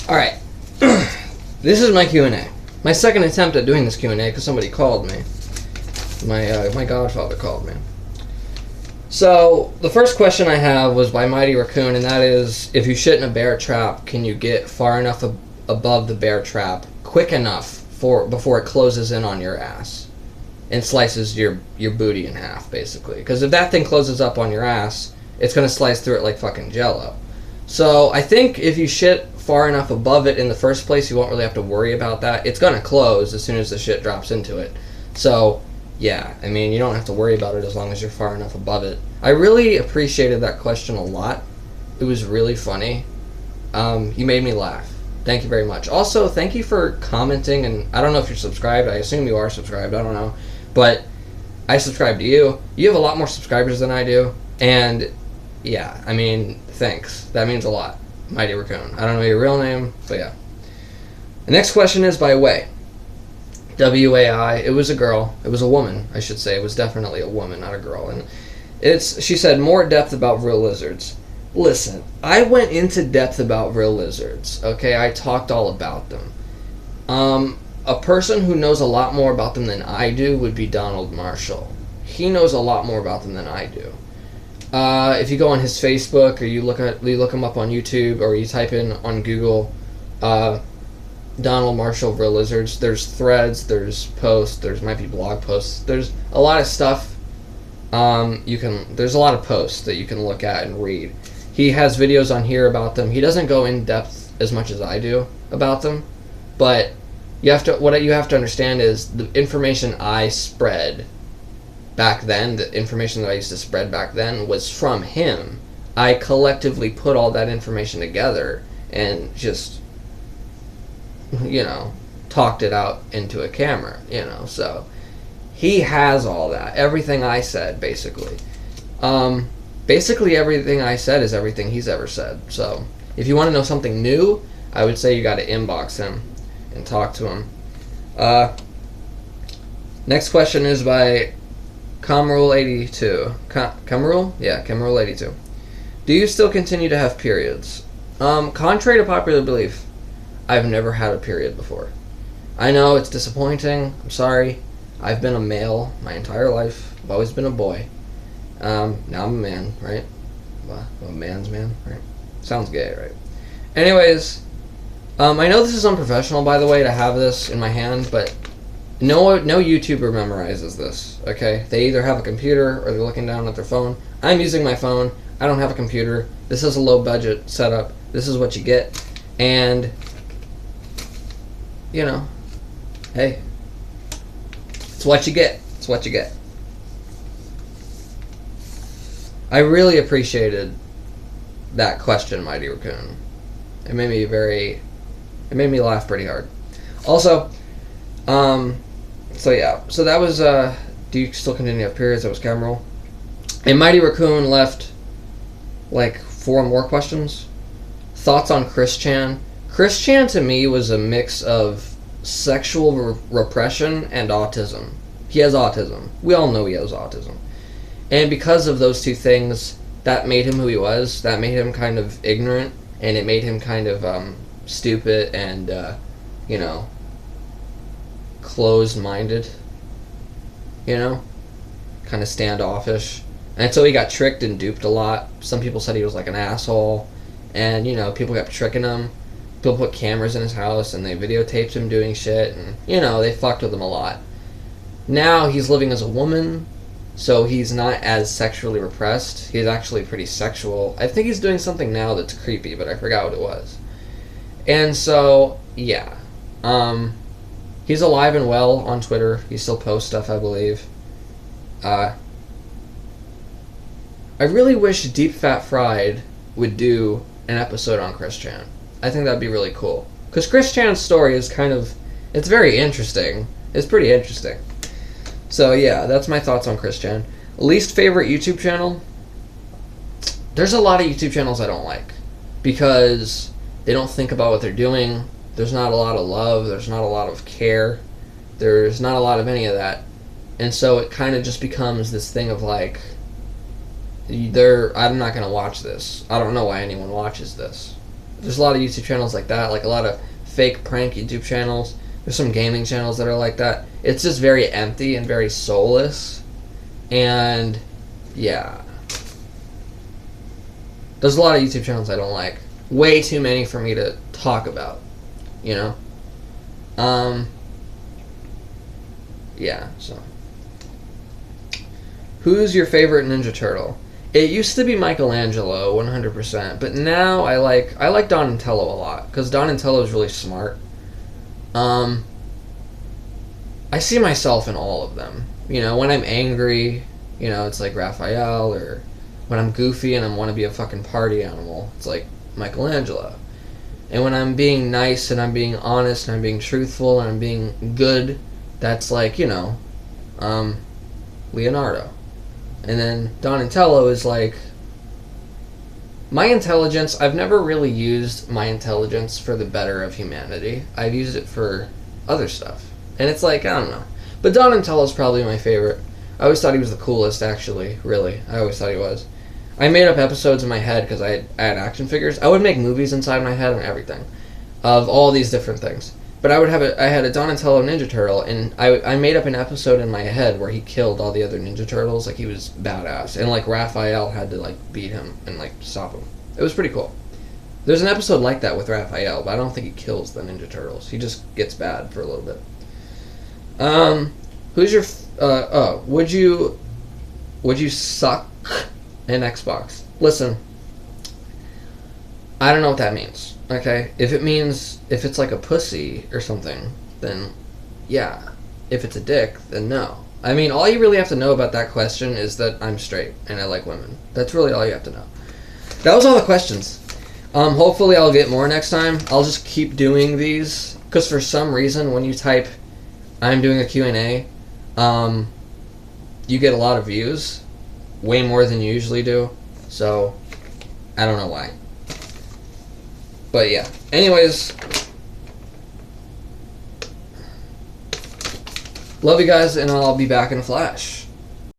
Alright. This is my Q&A. My second attempt at doing this Q&A because somebody called me. My godfather called me. So, the first question I have was by Mighty Raccoon, and that is, if you shit in a bear trap, can you get far enough above the bear trap quick enough before it closes in on your ass and slices your booty in half, basically? Because if that thing closes up on your ass, it's going to slice through it like fucking Jello. So, I think if you shit far enough above it in the first place, you won't really have to worry about that. It's going to close as soon as the shit drops into it. So, yeah, I mean, you don't have to worry about it as long as you're far enough above it. I really appreciated that question a lot. It was really funny. You made me laugh. Thank you very much. Also, thank you for commenting, and I don't know if you're subscribed. I assume you are subscribed. I don't know. But I subscribe to you. You have a lot more subscribers than I do. And, yeah, I mean, thanks. That means a lot. Mighty Raccoon. I don't know your real name, but yeah. The next question is by Way. W-A-I. It was a girl. It was a woman, I should say. It was definitely a woman, not a girl. And she said, more depth about real lizards. Listen, I went into depth about real lizards, okay? I talked all about them. A person who knows a lot more about them than I do would be Donald Marshall. He knows a lot more about them than I do. If you go on his Facebook, or you look him up on YouTube, or you type in on Google, Donald Marshall real lizards, there's threads, there's posts, might be blog posts, there's a lot of stuff. There's a lot of posts that you can look at and read. He has videos on here about them. He doesn't go in depth as much as I do about them, but what you have to understand is the information I spread back then, the information that I used to spread back then was from him. I collectively put all that information together and just, talked it out into a camera, so he has all that. Everything I said, basically. Basically everything I said is everything he's ever said. So if you want to know something new, I would say you got to inbox him and talk to him. Next question is by Camrule82. Camrule? Yeah, Camrule82. Do you still continue to have periods? Contrary to popular belief, I've never had a period before. I know it's disappointing. I'm sorry. I've been a male my entire life. I've always been a boy. Now I'm a man, right? Well, I'm a man's man, right? Sounds gay, right? Anyways, I know this is unprofessional, by the way, to have this in my hand, but no YouTuber memorizes this, okay? They either have a computer or they're looking down at their phone. I'm using my phone. I don't have a computer. This is a low-budget setup. This is what you get. And, hey, it's what you get. It's what you get. I really appreciated that question, Mighty Raccoon. It made me laugh pretty hard. Also, so that was, do you still continue to have periods? That was Cameron. And Mighty Raccoon left, 4 more questions. Thoughts on Chris Chan? Chris Chan, to me, was a mix of sexual repression and autism. He has autism. We all know he has autism. And because of those two things, that made him who he was. That made him kind of ignorant, and it made him kind of stupid and, closed-minded. Kind of standoffish. And so he got tricked and duped a lot. Some people said he was like an asshole. And, people kept tricking him. People put cameras in his house and they videotaped him doing shit. And, they fucked with him a lot. Now he's living as a woman, so he's not as sexually repressed. He's actually pretty sexual. I think he's doing something now that's creepy, but I forgot what it was. And so, yeah. He's alive and well on Twitter. He still posts stuff, I believe. I really wish Deep Fat Fried would do an episode on Chris Chan. I think that'd be really cool. Because Chris Chan's story is it's very interesting. It's pretty interesting. So yeah, that's my thoughts on Chris Chan. Least favorite YouTube channel? There's a lot of YouTube channels I don't like. Because they don't think about what they're doing. There's not a lot of love. There's not a lot of care. There's not a lot of any of that. And so it kind of just becomes this thing of I'm not going to watch this. I don't know why anyone watches this. There's a lot of YouTube channels like that, like a lot of fake prank YouTube channels. There's some gaming channels that are like that. It's just very empty and very soulless. And yeah. There's a lot of YouTube channels I don't like. Way too many for me to talk about. You know? Yeah, so. Who's your favorite Ninja Turtle? It used to be Michelangelo, 100%, but now I like Donatello a lot, because Donatello is really smart. I see myself in all of them. You know, when I'm angry, you know, it's like Raphael, or when I'm goofy and I want to be a fucking party animal, it's like Michelangelo. And when I'm being nice and I'm being honest and I'm being truthful and I'm being good, that's like, you know, Leonardo. And then Donatello is like, my intelligence, I've never really used my intelligence for the better of humanity. I've used it for other stuff. And it's like, I don't know. But Donatello's probably my favorite. I always thought he was the coolest, actually, really. I always thought he was. I made up episodes in my head because I had action figures. I would make movies inside my head and everything of all these different things. But I had a Donatello Ninja Turtle, and I made up an episode in my head where he killed all the other Ninja Turtles, like he was badass, and like Raphael had to like beat him and like stop him. It was pretty cool. There's an episode like that with Raphael, but I don't think he kills the Ninja Turtles. He just gets bad for a little bit. Who's your would you suck an Xbox? Listen, I don't know what that means. Okay, if it's like a pussy or something, then yeah. If it's a dick, then no. I mean, all you really have to know about that question is that I'm straight and I like women. That's really all you have to know. That was all the questions. Hopefully I'll get more next time. I'll just keep doing these, because for some reason when you type I'm doing a Q&A, you get a lot of views, way more than you usually do. So I don't know why. But yeah. Anyways, love you guys, and I'll be back in a flash.